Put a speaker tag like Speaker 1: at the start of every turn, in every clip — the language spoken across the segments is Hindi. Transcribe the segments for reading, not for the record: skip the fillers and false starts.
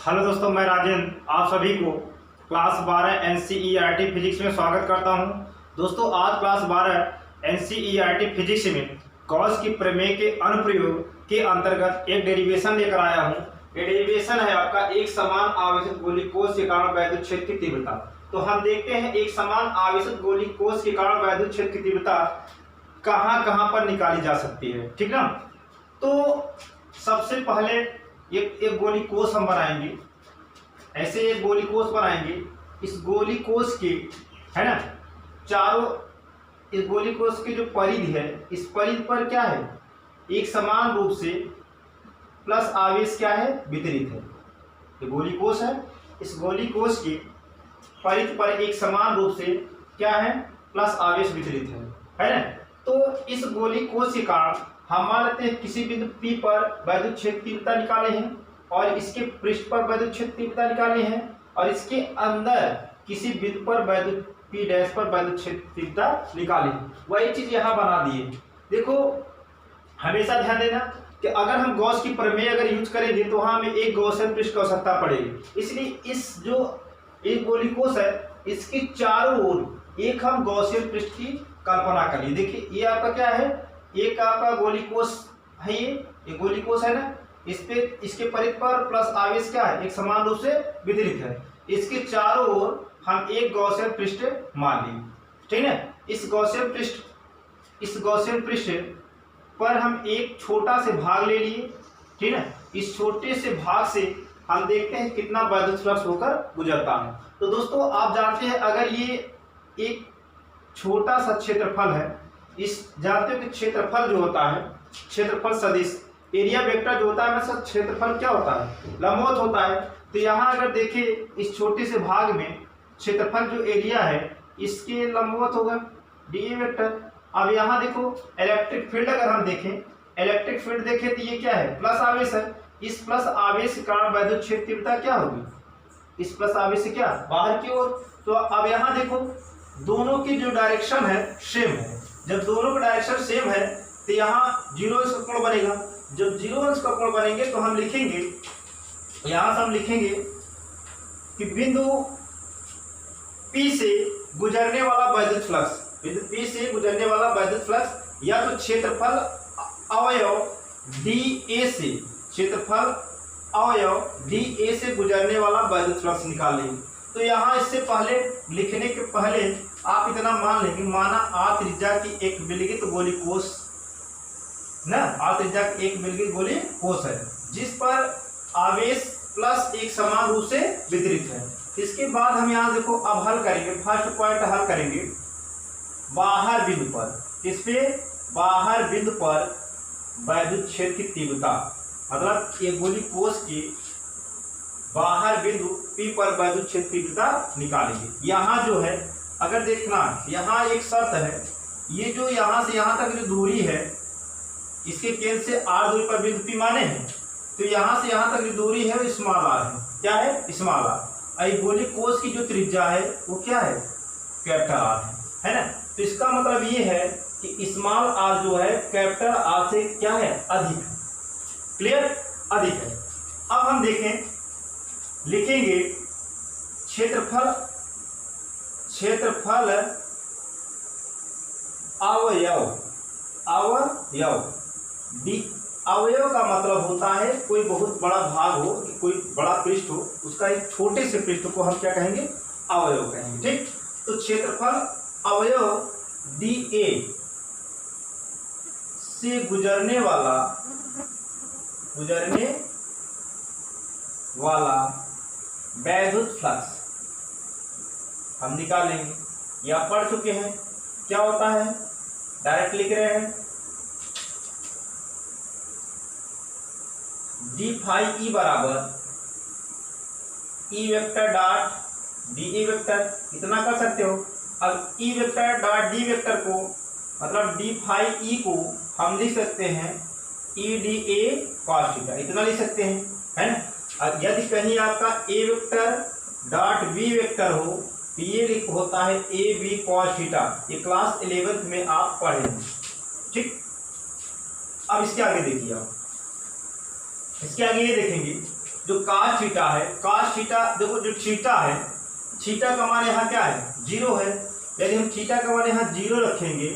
Speaker 1: हेलो दोस्तों, मैं राजेंद्र आप सभी को क्लास 12 एनसीईआरटी फिजिक्स में स्वागत करता हूं। दोस्तों, आज क्लास 12 एनसीईआरटी फिजिक्स में गॉस की प्रमेय के अनुप्रयोग के अंतर्गत एक डेरिवेशन लेकर आया हूं। ये डेरिवेशन है आपका एक समान आवेशित गोलीय कोश के कारण वैद्युत क्षेत्र की तीव्रता। तो हम देखते हैं एक समान आवेशित गोलीय कोश के कारण वैद्युत क्षेत्र की तीव्रता कहाँ कहाँ पर निकाली जा सकती है, ठीक ना। तो सबसे पहले एक गोली कोश हम बनाएंगे, ऐसे एक गोली कोश बनाएंगे। इस गोली कोश के है ना चारों, इस गोली कोश की जो परिधि है, इस परिधि पर क्या है, एक समान रूप से प्लस आवेश क्या है, वितरित है। ये गोली कोश है, इस गोली कोश की परिधि पर एक समान रूप से क्या है, प्लस आवेश वितरित है ना। तो इस गोली कोश के कारण हम मान लेते हैं किसी बिंदु P पर वैद्युत क्षेत्र तीव्रता निकाले हैं और इसके पृष्ठ पर वैद्युत क्षेत्र तीव्रता निकाले हैं और इसके अंदर किसी बिंदु पर वैद्युत P डैश पर वैद्युत क्षेत्र तीव्रता निकाले। वही चीज यहाँ बना दिए। देखो, हमेशा ध्यान देना कि अगर हम गॉस की प्रमेय अगर यूज करेंगे तो हमें एक गॉसियन पृष्ठ की आवश्यकता पड़ेगी। इसलिए इस जो एक गोली कोश है, इसके चारों ओर एक हम गॉसियन पृष्ठ की कल्पना करिए। देखिए, ये आपका क्या है, एक आपका गोली कोश है, ये गोली कोश है ना। इस पे इसके परिधि पर प्लस आवेश क्या है, एक समान रूप से वितरित है। इसके चारों ओर हम एक गॉसियन पृष्ठ मान लेंगे, ठीक है। इस गॉसियन पृष्ठ पर हम एक छोटा से भाग ले लिए, ठीक है। इस छोटे से भाग से हम देखते हैं कितना वैद्युत फ्लक्स होकर गुजरता है। तो दोस्तों, आप जानते हैं अगर ये एक छोटा सा क्षेत्रफल है, इस जानते हो कि क्षेत्रफल जो होता है, क्षेत्रफल सदिश एरिया वेक्टर जो होता है, मतलब क्षेत्रफल क्या होता है, लंबवत होता है। तो यहाँ अगर देखें इस छोटे से भाग में क्षेत्रफल जो एरिया है, इसके लंबवत होगा डी वेक्टर। अब यहाँ देखो इलेक्ट्रिक फील्ड, अगर हम देखें इलेक्ट्रिक फील्ड देखें तो ये क्या है, प्लस आवेश है। इस प्लस आवेश के कारण वैद्युत क्षेत्र तीव्रता क्या होगी, इस प्लस आवेश से क्या बाहर की ओर। तो अब यहाँ देखो दोनों की जो डायरेक्शन है सेम है। जब दोनों का डायरेक्शन सेम है तो यहाँ जीरो अंश का कोण बनेगा। जब जीरो अंश का कोण बनेंगे तो हम लिखेंगे, यहाँ से हम लिखेंगे कि बिंदु P से गुजरने वाला वैद्युत फ्लक्स, बिंदु P से गुजरने वाला वैद्युत फ्लक्स या तो क्षेत्रफल अवयव dA से, क्षेत्रफल अवयव dA से गुजरने वाला वैद्युत फ्लक्स निकालेंगे। तो यहाँ इससे पहले लिखने के पहले आप इतना मान लेंगे, माना आ त्रिज्या की एक विलगित गोली कोश ना, आ त्रिज्या की एक विलगित गोली कोश है जिस पर आवेश प्लस एक समान रूप से वितरित है। इसके बाद हम यहाँ देखो अब हल करेंगे, फर्स्ट पॉइंट हल करेंगे बाहर बिंदु पर। इस पे बाहर बिंदु पर वैद्युत क्षेत्र की तीव्रता, मतलब एक गोली कोश की बाहर बिंदु P पर वैद्युत क्षेत्र तीव्रता निकालेंगे। यहाँ जो है अगर देखना, यहाँ एक शर्त है, ये जो यहाँ से यहाँ तक जो दूरी है, इसके केंद्र से r दूरी पर बिंदु P माने हैं, तो यहाँ से यहाँ तक जो दूरी है वो स्मॉल r है। क्या है, स्मॉल r। गोली कोश की जो त्रिज्या है वो क्या है, कैपिटल R है ना। तो इसका मतलब ये है कि स्मॉल r जो है कैपिटल R से क्या है, अधिक है। क्लियर, अधिक है। अब हम देखें, लिखेंगे क्षेत्रफल अवयव, अवयव डी, अवयव का मतलब होता है कोई बहुत बड़ा भाग हो, कोई बड़ा पृष्ठ हो, उसका एक छोटे से पृष्ठ को हम क्या कहेंगे, अवयव कहेंगे, ठीक। तो क्षेत्रफल अवयव dA से गुजरने वाला वैद्युत फ्लक्स हम निकालेंगे, या पढ़ चुके हैं क्या होता है, डायरेक्ट लिख रहे हैं डी फाई ई बराबर E vector dot D A vector, इतना कर सकते हो। अब E vector dot D vector को, मतलब डी फाई ई को हम लिख सकते हैं ई डी ए कॉस थीटा, इतना लिख सकते हैं, है ना। अब यदि कहीं आपका ए वेक्टर डॉट बी वेक्टर हो तो ये होता है ए बी कॉस थीटा। ये क्लास 11th में आप पढ़ेंगे, ठीक। अब इसके आगे देखिए, आप इसके आगे ये देखेंगे जो cos थीटा है, cos थीटा देखो जो थीटा है, थीटा का मान यहाँ क्या है 0 है, यदि हम थीटा का मान यहाँ 0 रखेंगे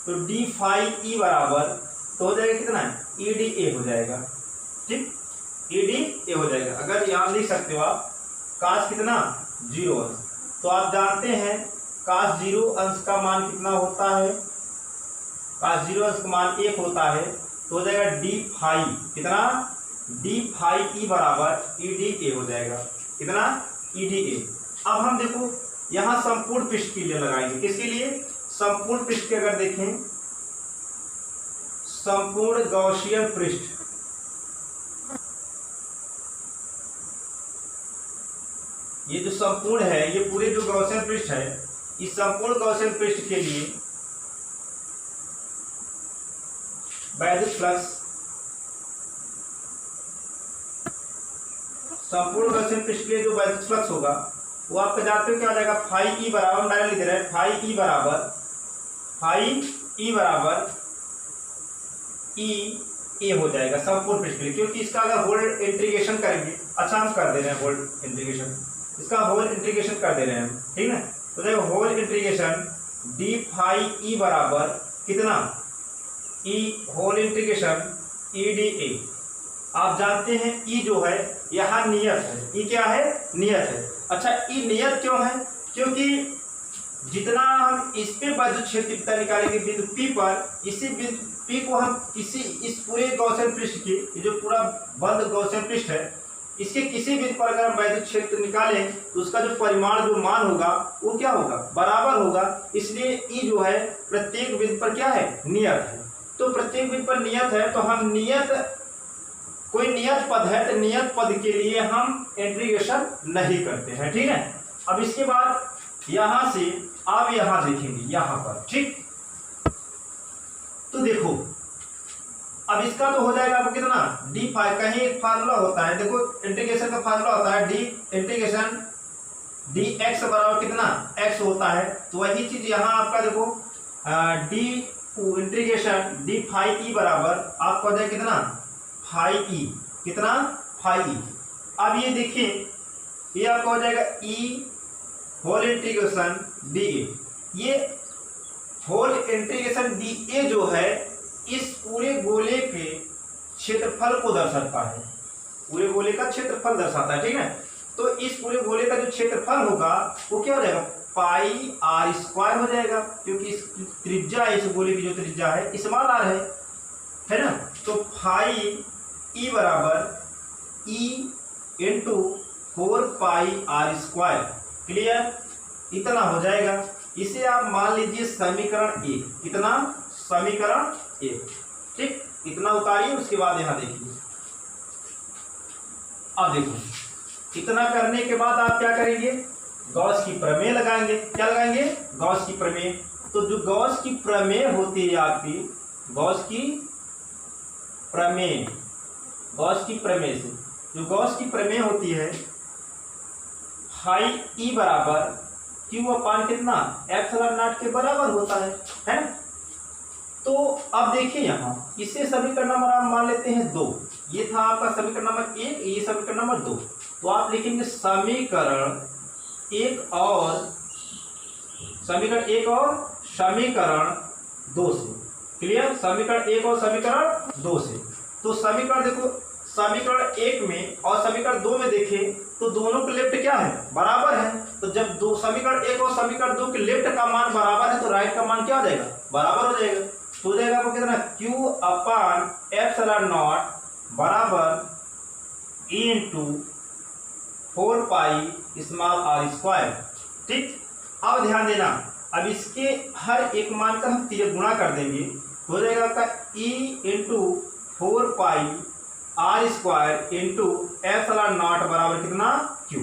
Speaker 1: तो डी फाई ई बराबर तो हो जाएगा कितना ई डी ए हो जाएगा, ठीक, ई डी ए हो जाएगा। अगर यहाँ लिख सकते हो आप cos कितना 0 अंश, तो आप जानते हैं cos 0 अंश का मान कितना होता है, cos 0 अंश का मान 1 होता है, तो हो जाएगा डी फाई कितना डी फाई ई बराबर ई डी ए हो जाएगा, कितना ई डी ए। अब हम देखो यहाँ संपूर्ण पृष्ठ के लिए लगाएंगे, किसके लिए, संपूर्ण पृष्ठ के अगर देखें संपूर्ण गॉसियन पृष्ठ, ये जो संपूर्ण है ये पूरे जो गॉसियन पृष्ठ है, इस संपूर्ण गॉसियन पृष्ठ के लिए वैद्युत फ्लक्स, संपूर्ण गॉसियन पृष्ठ के लिए जो वैद्युत फ्लक्स होगा वो आपका जानते हो क्या आ जाएगा, फाई ई बराबर, हम डायरेक्ट लिख रहे हैं फाई ई बराबर ई ए हो जाएगा संपूर्ण पृष्ठ के लिए, क्योंकि इसका अगर होल इंटीग्रेशन करेंगे, अच्छा हम कर दे रहे हैं होल इंटीग्रेशन, इसका होल इंटीग्रेशन कर दे रहे हैं हम, ठीक है। तो देखो whole integration D phi E बराबर कितना E whole integration E d A. आप जानते हैं ई जो है यहाँ नियत है, ई क्या है नियत है। अच्छा ई नियत क्यों है, क्योंकि जितना हम इस पे वैद्युत क्षेत्र निकालेंगे बिंदु P पर, इसी बिंदु P को हम किसी इस पूरे गॉसियन पृष्ठ की, ये जो पूरा बंद गॉसियन पृष्ठ है, इसके किसी बिंदु पर अगर हम वैद्युत क्षेत्र निकालें तो उसका जो परिमाण जो मान होगा वो क्या होगा बराबर होगा, इसलिए ई जो है प्रत्येक बिंदु पर क्या है नियत है। तो प्रत्येक बिंदु पर नियत है, तो हम नियत कोई नियत पद है तो नियत पद के लिए हम इंटीग्रेशन नहीं करते हैं, ठीक है। अब इसके बाद यहां से आप यहां देखेंगे यहां पर, ठीक, तो देखो अब इसका तो हो जाएगा आपको कितना डी फाई, कहीं एक फार्मूला होता है, देखो इंटीग्रेशन का फार्मूला होता है डी इंटीग्रेशन डी एक्स बराबर कितना एक्स होता है, तो वही चीज यहाँ आपका देखो D integration D phi E बराबर आपको हो जाएगा कितना फाई ई, कितना फाई ई। अब ये देखिए ये आपका हो जाएगा ई होल इंटीग्रेशन डी ए, ये होल इंटीग्रेशन डी ए जो है इस पूरे गोले के क्षेत्रफल को दर्शाता है, पूरे गोले का क्षेत्रफल दर्शाता है, ठीक है। तो इस पूरे गोले का जो क्षेत्रफल होगा वो क्या हो जाएगा पाई आर स्क्वायर हो जाएगा, क्योंकि इस त्रिज्या इस गोले की जो त्रिज्या है स्मॉल आर है ना। तो फाई ई बराबर E into 4 pi r square, clear, इतना हो जाएगा। इसे आप मान लीजिए समीकरण 1, कितना समीकरण 1, ठीक, इतना उतारिए, उसके बाद यहां देखिए। अब देखो इतना करने के बाद आप क्या करेंगे गॉस की प्रमेय लगाएंगे, क्या लगाएंगे गॉस की प्रमेय। तो जो गॉस की प्रमेय होती है आपकी गॉस की प्रमेय, गॉस की प्रमेय से जो गॉस की प्रमेय होती है फाई ई बराबर क्यू अपान कितना एप्सिलॉन नॉट के बराबर होता है ना। तो अब देखिए यहाँ इससे समीकरण नंबर आप मान लेते हैं 2, ये था आपका समीकरण नंबर 1, ये समीकरण नंबर 2। तो आप लिखेंगे समीकरण 1 और समीकरण 1 और समीकरण 2 से, क्लियर, समीकरण 1 और समीकरण 2 से। तो समीकरण देखो समीकरण 1 में और समीकरण 2 में देखें तो दोनों के लेफ्ट क्या है बराबर है। तो जब दो समीकरण 1 और समीकरण 2 के लेफ्ट का मान बराबर है तो राइट का मान क्या हो जाएगा बराबर हो जाएगा। तो हो जाएगा आपको कितना Q अपान एप्सिलॉन नॉट बराबर E into 4 pi small r square, ठीक। अब ध्यान देना, अब इसके हर एक मान का हम गुणा कर देंगे, हो जाएगा आपका E into 4 pi r square into epsilon naught बराबर कितना Q।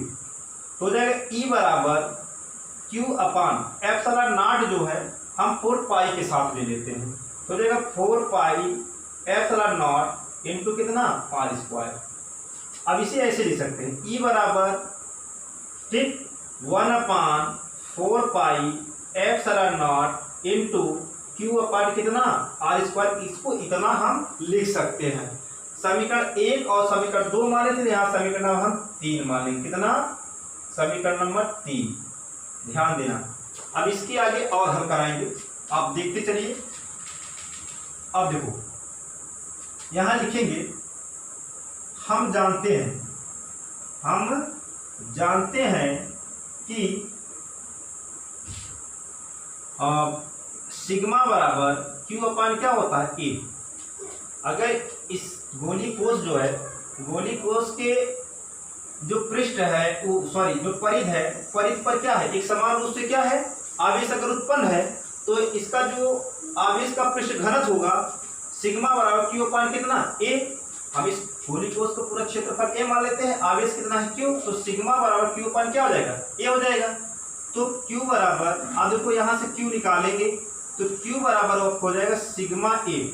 Speaker 1: हो जाएगा E बराबर Q अपान एप्सिलॉन नॉट जो है हम 4 पाई के साथ ले लेते हैं, तो हो जाएगा 4 पाई एप्सिलॉन नॉट इंटू कितना आर स्क्वायर। अब इसे ऐसे लिख सकते हैं E बराबर ठीक 1/4 pi epsilon not into Q अपान कितना आर स्क्वायर, इसको इतना हम लिख सकते हैं। समीकरण 1 और समीकरण 2 माने थे, यहाँ समीकरण हम 3 मानेंगे। कितना? समीकरण नंबर 3, ध्यान देना। अब इसके आगे और हल कराएंगे, आप देखते चलिए। अब देखो यहां लिखेंगे, हम जानते हैं कि सिग्मा बराबर क्यू अपान क्या होता है? ए। अगर इस गोली कोष जो है, गोली कोष के जो पृष्ठ है जो परिध है, परिध पर क्या है? एक समान रूप से क्या है? आवेश अगर उत्पन्न है तो इसका जो आवेश का पृष्ठ घनत्व होगा सिग्मा बराबर क्यू अपान कितना? ए। हम इस गोली कोष का पूरा क्षेत्रफल ए मान लेते हैं, आवेश कितना है? क्यू। तो सिग्मा बराबर क्यू अपान क्या हो जाएगा? ए हो जाएगा। तो क्यू बराबर, आप देखो यहाँ से क्यू निकालेंगे तो क्यू बराबर हो जाएगा सिग्मा ए।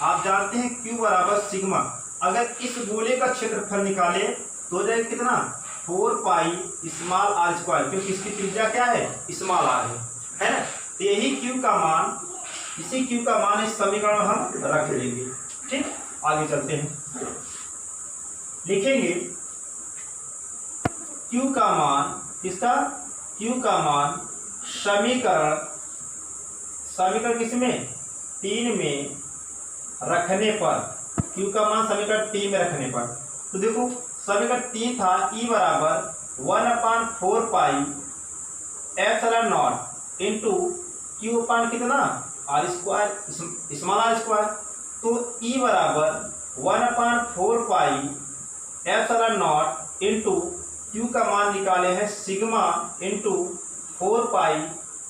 Speaker 1: आप जानते हैं क्यू बराबर सिग्मा, अगर इस गोले का क्षेत्रफल निकाले तो हो जाएगा कितना? 4 पाई स्मॉल आर स्क्वायर, क्योंकि इसकी त्रिज्या क्या है? स्मॉल आर है ना। तो यही क्यू का मान, इसी क्यू का मान इस समीकरण में हम रख लेंगे। ठीक, आगे चलते हैं, लिखेंगे क्यू का मान, किसका? क्यू का मान समीकरण किसमें? 3 में रखने पर, क्यू का मान समीकरण 3 में रखने पर, तो देखो समीकरण 3 था ई बराबर 1/4 pi epsilon not into Q upon कितना? R square, small r square. तो ई बराबर 1/4 pi epsilon not into Q का मान निकाले हैं sigma into 4 pi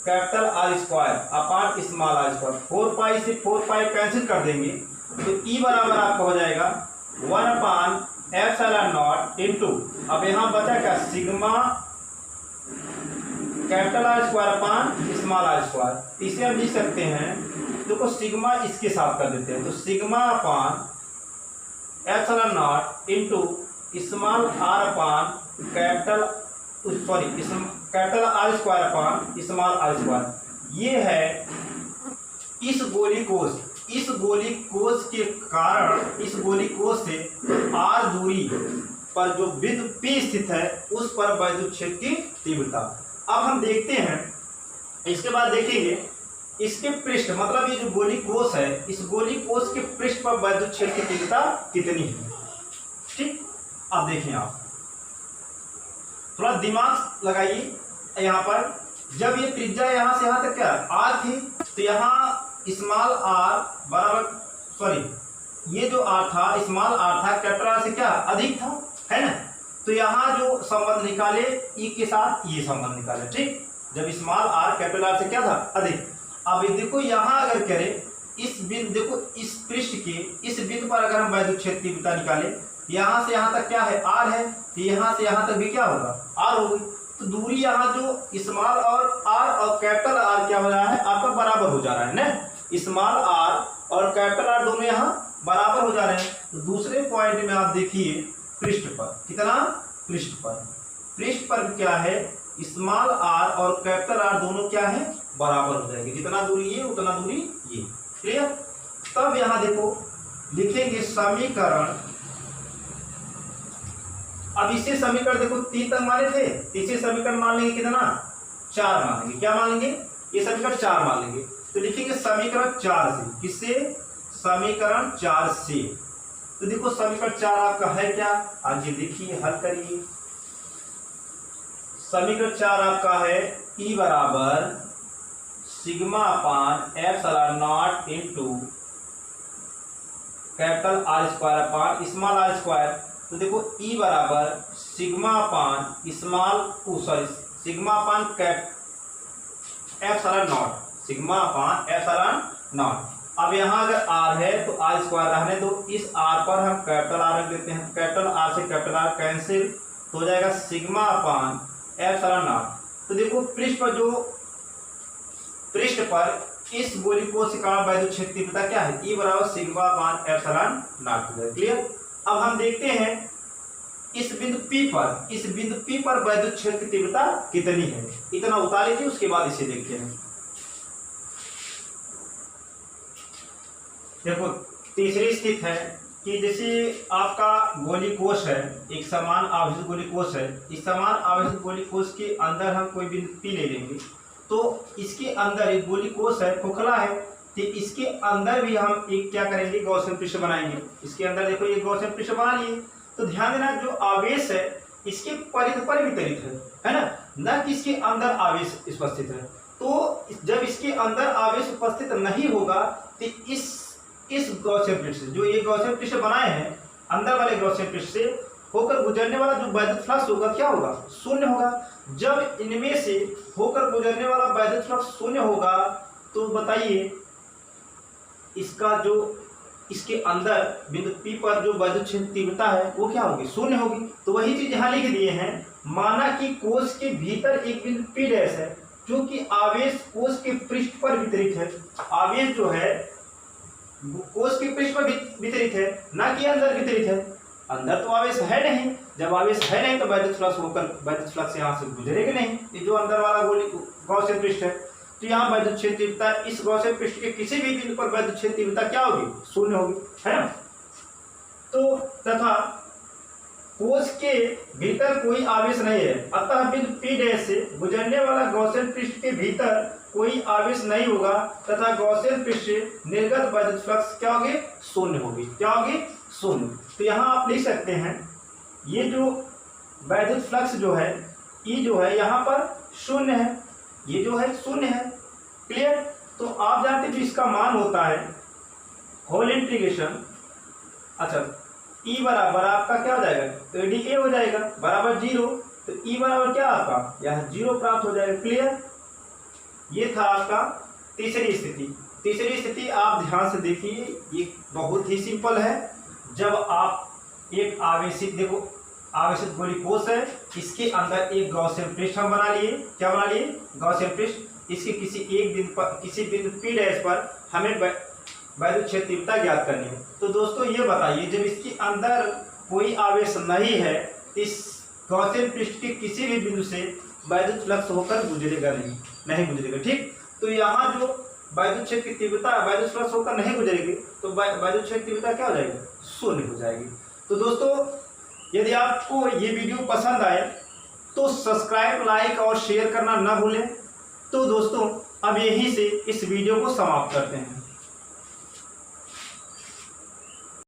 Speaker 1: capital R square upon small r square. 4 pi से 4 पाई कैंसिल कर देंगे तो ई बराबर आपका हो जाएगा 1/एप्सिलॉन इंटू, अब यहाँ बचा क्या? Sigma capital R square upon small r square. इसे हम लिख सकते हैं, देखो सिग्मा इसके साथ कर देते हैं, तो sigma upon epsilon not into small r upon capital R square upon small r square. ये है इस गोली कोष के कारण, इस गोली कोष से आर दूरी पर जो बिंदु P स्थित है उस पर वैद्युत क्षेत्र की तीव्रता। अब हम देखते हैं, इसके बाद देखेंगे इसके पृष्ठ, मतलब ये जो गोली कोष है, इस गोली कोष के पृष्ठ पर वैद्युत क्षेत्र की तीव्रता कितनी है। ठीक, अब देखें, आप थोड़ा दिमाग लगाइए। यहाँ पर जब ये त्रिज्या यहाँ से यहाँ तक क्या आर थी, तो यहाँ स्मॉल आर बराबर, ये जो आर था स्मॉल आर था कैपिटल आर से क्या अधिक था, है ना। तो यहाँ जो संबंध निकाले ई के साथ ये संबंध निकाले। ठीक, जब स्मॉल आर कैपिटल आर से क्या था? अधिक। अब देखो यहाँ अगर करें इस बिंदु, देखो इस पृष्ठ के इस बिंदु पर अगर हम वैद्युत क्षेत्र की तीव्रता निकाले, यहाँ से यहाँ तक क्या है? आर है, तो यहाँ से यहाँ तक भी क्या होगा? आर होगी। तो दूरी यहाँ जो स्मॉल और आर और कैपिटल आर क्या हो रहा है? आपका बराबर हो जा रहा है ना। स्मॉल आर और कैपिटल आर दोनों यहाँ बराबर हो जा रहे हैं। तो दूसरे पॉइंट में आप देखिए पृष्ठ पर कितना? पृष्ठ पर क्या है? स्मॉल आर और कैपिटल आर दोनों क्या है? बराबर हो जाएंगे। जितना दूरी ये उतना दूरी ये। क्लियर? तब यहाँ देखो लिखेंगे समीकरण, अब इसे समीकरण देखो 3 तक माने थे, इसे समीकरण मान लेंगे कितना? 4 मान लेंगे। क्या मान लेंगे? ये समीकरण 4 मान लेंगे। तो लिखेंगे समीकरण 4 से, किससे? समीकरण 4 से। तो देखो समीकरण 4 आपका है क्या? आगे लिखिए, हल करिए। समीकरण 4 आपका है ई बराबर sigma upon epsilon not into capital R square upon small r square. तो देखो ई बराबर sigma upon sigma upon epsilon naught, sigma upon epsilon naught. अब यहाँ अगर आर है तो आर स्क्वायर रहने दो, इस आर पर हम कैपिटल आर रख देते हैं, कैपिटल आर से कैपिटल आर कैंसिल, तो हो जाएगा सिग्मा अपान एप्सिलॉन नॉट। तो देखो पृष्ठ पर इस गोली कोष के कारण वैद्युत क्षेत्र की तीव्रता क्या है? ई बराबर sigma upon epsilon not. Clear? अब हम देखते हैं इस बिंदु P पर वैद्युत क्षेत्र की तीव्रता कितनी है। इतना उतार लीजिए, उसके बाद इसे देखते हैं। देखो तीसरी स्थिति है कि जैसे आपका गोली कोष है, एक समान आवेशित गोली कोष है। इस समान आवेशित गोली कोष के अंदर हम कोई बिंदु P ले लेंगे, तो इसके अंदर एक गोली कोष है, खोखला है, तो इसके अंदर भी हम एक क्या करेंगे, गॉसियन पृष्ठ बनाएंगे। इसके अंदर देखो ये गॉसियन पृष्ठ बना लिए। तो ध्यान देना जो आवेश है इसके परिध पर वितरित है ना, न कि इसके अंदर आवेश उपस्थित है। तो जब इसके अंदर आवेश उपस्थित नहीं होगा तो इस गॉसियन पृष्ठ से, जो ये गॉसियन पृष्ठ बनाए हैं, अंदर वाले गॉसियन पृष्ठ से होकर गुजरने वाला जो वैद्युत फ्लक्स होगा क्या होगा, शून्य होगा। जब इनमें से होकर गुजरने वाला वैद्युत फ्लक्स शून्य होगा तो बताइए इसका जो इसके अंदर बिंदु P पर जो वैद्युत क्षेत्र तीव्रता है वो क्या होगी, शून्य होगी। तो वही चीज यहाँ लिख दिए हैं। माना कि कोष के भीतर एक बिंदु P डैश है जो कि आवेश कोष के पृष्ठ पर वितरित है। आवेश जो है कोष के पृष्ठ पर वितरित है, ना कि अंदर वितरित है। अंदर तो आवेश है नहीं, जब आवेश है नहीं तो वैद्युत फ्लक्स होकर वैद्युत फ्लक्स यहाँ से गुजरेगा नहीं। ये जो अंदर वाला गोली गॉसियन पृष्ठ है, तो यहाँ वैद्युत क्षेत्र तीव्रता इस गॉसियन पृष्ठ के किसी भी बिंदु पर वैद्युत क्षेत्र तीव्रता क्या होगी, शून्य होगी, है ना। तो तथा कोष के भीतर कोई आवेश नहीं है, अतः बिंदु P डैश से गुजरने वाला गॉसियन पृष्ठ के भीतर कोई आवेश नहीं होगा तथा गॉसियन पृष्ठ से निर्गत वैद्युत फ्लक्स क्या होगी, शून्य होगी। क्या होगी, शून्य। तो यहाँ आप लिख सकते हैं ये जो वैद्युत फ्लक्स जो है E जो है यहाँ पर शून्य है, ये जो है शून्य है। क्लियर। तो आप जानते हैं इसका मान होता है होल इंटीग्रेशन, अच्छा E बराबर आपका क्या हो जाएगा, तो dA हो जाएगा बराबर 0। तो E बराबर क्या आपका यहाँ 0 प्राप्त हो जाएगा। क्लियर। ये था आपका तीसरी स्थिति। तीसरी स्थिति आप ध्यान से देखिए, ये बहुत ही सिंपल है। जब आप एक आवेशित, देखो आवेशित गोली कोष है, इसके अंदर एक गॉसियन पृष्ठ हम बना लिए। क्या बना लिए, गॉसियन पृष्ठ। इसके किसी एक बिंदु पर, किसी बिंदु P डैश पर हमें वैद्युत क्षेत्र तीव्रता ज्ञात करनी है। तो दोस्तों ये बताइए जब इसके अंदर कोई आवेश नहीं है, इस गॉसियन पृष्ठ के किसी भी बिंदु से वैद्युत फ्लक्स होकर गुजरेगा नहीं गुजरेगा। ठीक। तो यहाँ जो वैद्युत क्षेत्र की तीव्रता वैद्युत फ्लक्स होकर नहीं गुजरेगी तो वैद्युत क्षेत्र तीव्रता क्या हो जाएगी, शून्य हो जाएगी। तो दोस्तों यदि आपको ये वीडियो पसंद आए तो सब्सक्राइब, लाइक और शेयर करना ना भूलें। तो दोस्तों अब यहीं से इस वीडियो को समाप्त करते हैं।